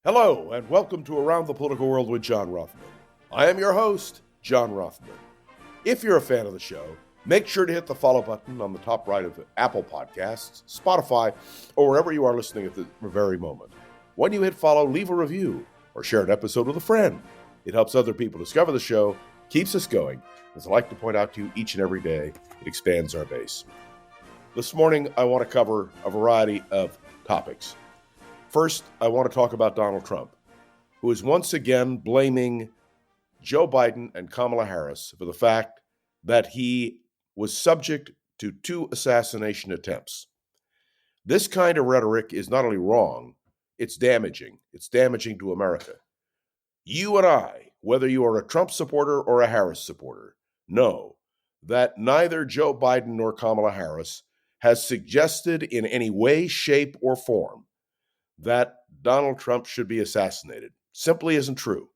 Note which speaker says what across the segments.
Speaker 1: Hello, and welcome to Around the Political World with John Rothman. I am your host, John Rothman. If you're a fan of the show, make sure to hit the follow button on the top right of Apple Podcasts, Spotify, or wherever you are listening at the very moment. When you hit follow, leave a review or share an episode with a friend. It helps other people discover the show, keeps us going. As I like to point out to you each and every day, it expands our base. This morning, I want to cover a variety of topics. First, I want to talk about Donald Trump, who is once again blaming Joe Biden and Kamala Harris for the fact that he was subject to 2 assassination attempts. This kind of rhetoric is not only wrong, it's damaging. It's damaging to America. You and I, whether you are a Trump supporter or a Harris supporter, know that neither Joe Biden nor Kamala Harris has suggested in any way, shape, or form that Donald Trump should be assassinated. Simply isn't true.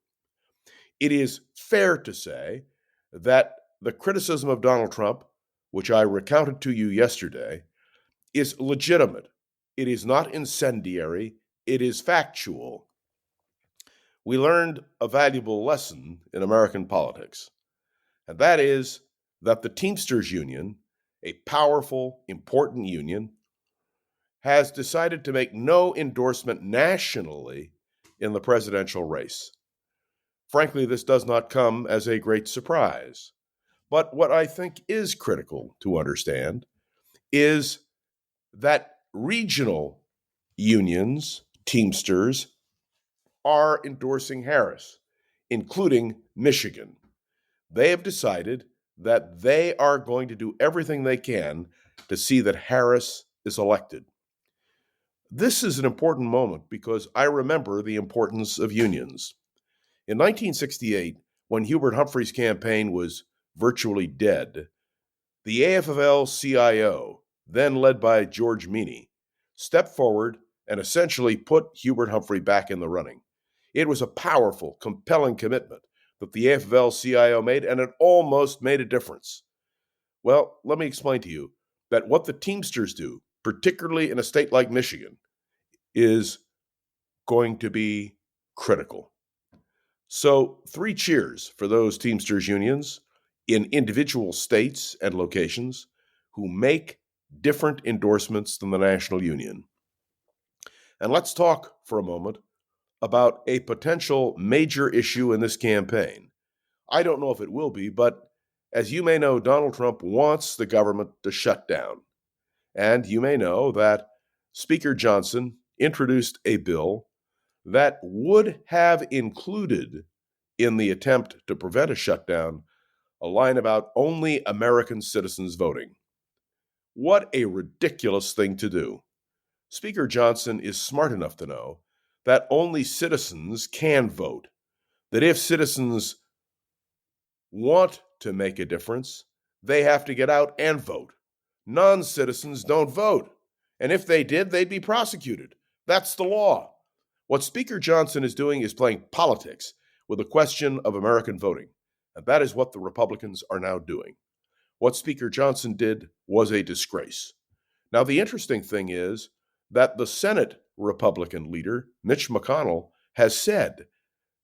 Speaker 1: It is fair to say that the criticism of Donald Trump, which I recounted to you yesterday, is legitimate. It is not incendiary. It is factual. We learned a valuable lesson in American politics, and that is that the Teamsters Union, a powerful, important union, has decided to make no endorsement nationally in the presidential race. Frankly, this does not come as a great surprise. But what I think is critical to understand is that regional unions, Teamsters, are endorsing Harris, including Michigan. They have decided that they are going to do everything they can to see that Harris is elected. This is an important moment because I remember the importance of unions. In 1968, when Hubert Humphrey's campaign was virtually dead, the AFL-CIO, then led by George Meany, stepped forward and essentially put Hubert Humphrey back in the running. It was a powerful, compelling commitment that the AFL-CIO made, and it almost made a difference. Well, let me explain to you that what the Teamsters do, particularly in a state like Michigan, is going to be critical. So 3 cheers for those Teamsters unions in individual states and locations who make different endorsements than the national union. And let's talk for a moment about a potential major issue in this campaign. I don't know if it will be, but as you may know, Donald Trump wants the government to shut down. And you may know that Speaker Johnson introduced a bill that would have included in the attempt to prevent a shutdown a line about only American citizens voting. What a ridiculous thing to do. Speaker Johnson is smart enough to know that only citizens can vote, that if citizens want to make a difference, they have to get out and vote. Non-citizens don't vote, and if they did, they'd be prosecuted. That's the law. What Speaker Johnson is doing is playing politics with the question of American voting, and that is what the Republicans are now doing. What Speaker Johnson did was a disgrace. Now, the interesting thing is that the Senate Republican leader, Mitch McConnell, has said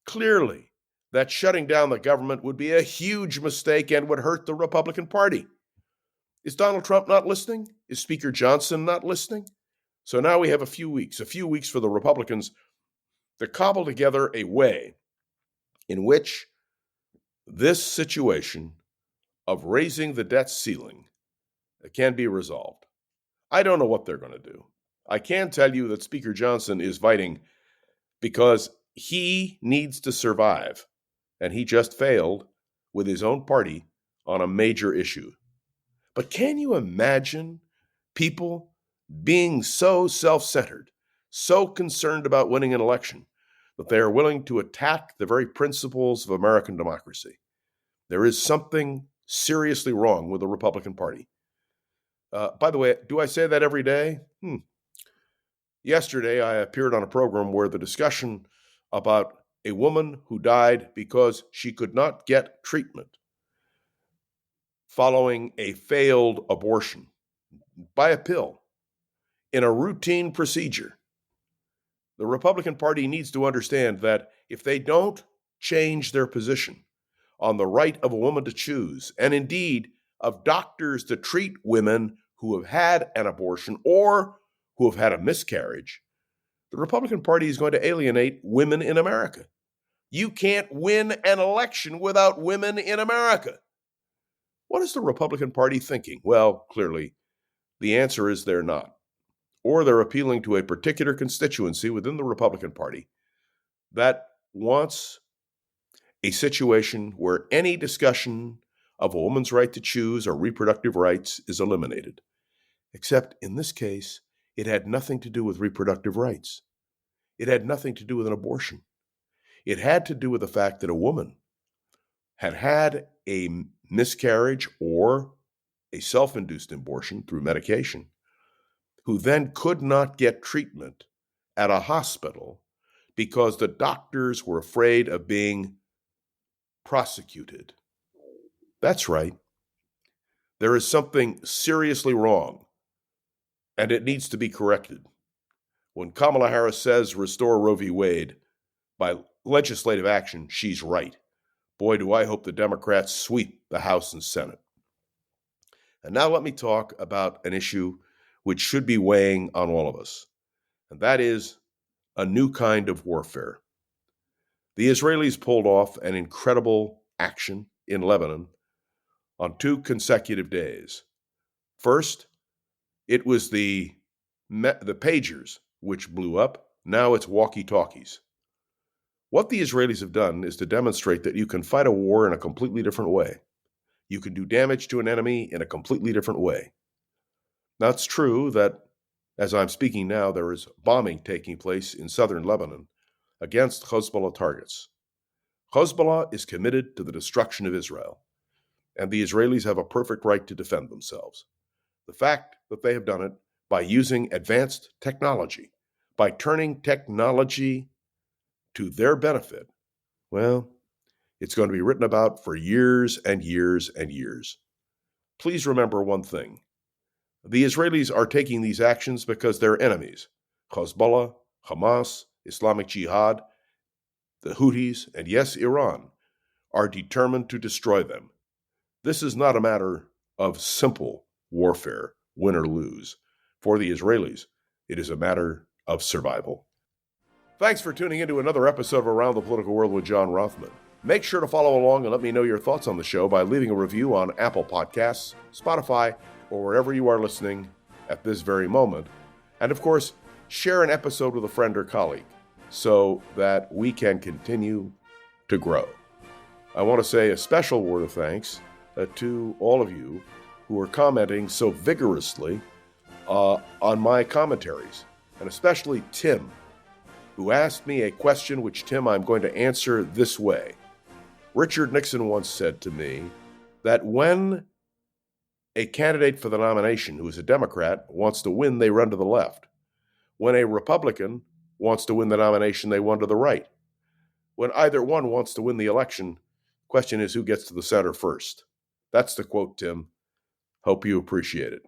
Speaker 1: clearly that shutting down the government would be a huge mistake and would hurt the Republican Party. Is Donald Trump not listening? Is Speaker Johnson not listening? So now we have a few weeks for the Republicans to cobble together a way in which this situation of raising the debt ceiling can be resolved. I don't know what they're going to do. I can tell you that Speaker Johnson is fighting because he needs to survive, and he just failed with his own party on a major issue. But can you imagine people being so self-centered, so concerned about winning an election, that they are willing to attack the very principles of American democracy? There is something seriously wrong with the Republican Party. By the way, do I say that every day? Yesterday, I appeared on a program where the discussion about a woman who died because she could not get treatment following a failed abortion by a pill in a routine procedure. The Republican Party needs to understand that if they don't change their position on the right of a woman to choose, and indeed of doctors to treat women who have had an abortion or who have had a miscarriage, the Republican Party is going to alienate women in America. You can't win an election without women in America. What is the Republican Party thinking? Well, clearly, the answer is they're not. Or they're appealing to a particular constituency within the Republican Party that wants a situation where any discussion of a woman's right to choose or reproductive rights is eliminated. Except in this case, it had nothing to do with reproductive rights. It had nothing to do with an abortion. It had to do with the fact that a woman had had a miscarriage or a self-induced abortion through medication, who then could not get treatment at a hospital because the doctors were afraid of being prosecuted. That's right. There is something seriously wrong, and it needs to be corrected. When Kamala Harris says restore Roe v. Wade by legislative action, she's right. Boy, do I hope the Democrats sweep the House and Senate. And now let me talk about an issue which should be weighing on all of us, and that is a new kind of warfare. The Israelis pulled off an incredible action in Lebanon on 2 consecutive days. First, it was the pagers which blew up. Now it's walkie-talkies. What the Israelis have done is to demonstrate that you can fight a war in a completely different way. You can do damage to an enemy in a completely different way. Now, it's true that, as I'm speaking now, there is bombing taking place in southern Lebanon against Hezbollah targets. Hezbollah is committed to the destruction of Israel, and the Israelis have a perfect right to defend themselves. The fact that they have done it by using advanced technology, by turning technology to their benefit, well, it's going to be written about for years and years and years. Please remember one thing. The Israelis are taking these actions because their enemies, Hezbollah, Hamas, Islamic Jihad, the Houthis, and yes, Iran, are determined to destroy them. This is not a matter of simple warfare, win or lose. For the Israelis, it is a matter of survival. Thanks for tuning into another episode of Around the Political World with John Rothman. Make sure to follow along and let me know your thoughts on the show by leaving a review on Apple Podcasts, Spotify, or wherever you are listening at this very moment. And of course, share an episode with a friend or colleague so that we can continue to grow. I want to say a special word of thanks to all of you who are commenting so vigorously on my commentaries, and especially Tim, who asked me a question which, Tim, I'm going to answer this way. Richard Nixon once said to me that when a candidate for the nomination who is a Democrat wants to win, they run to the left. When a Republican wants to win the nomination, they run to the right. When either one wants to win the election, the question is who gets to the center first. That's the quote, Tim. Hope you appreciate it.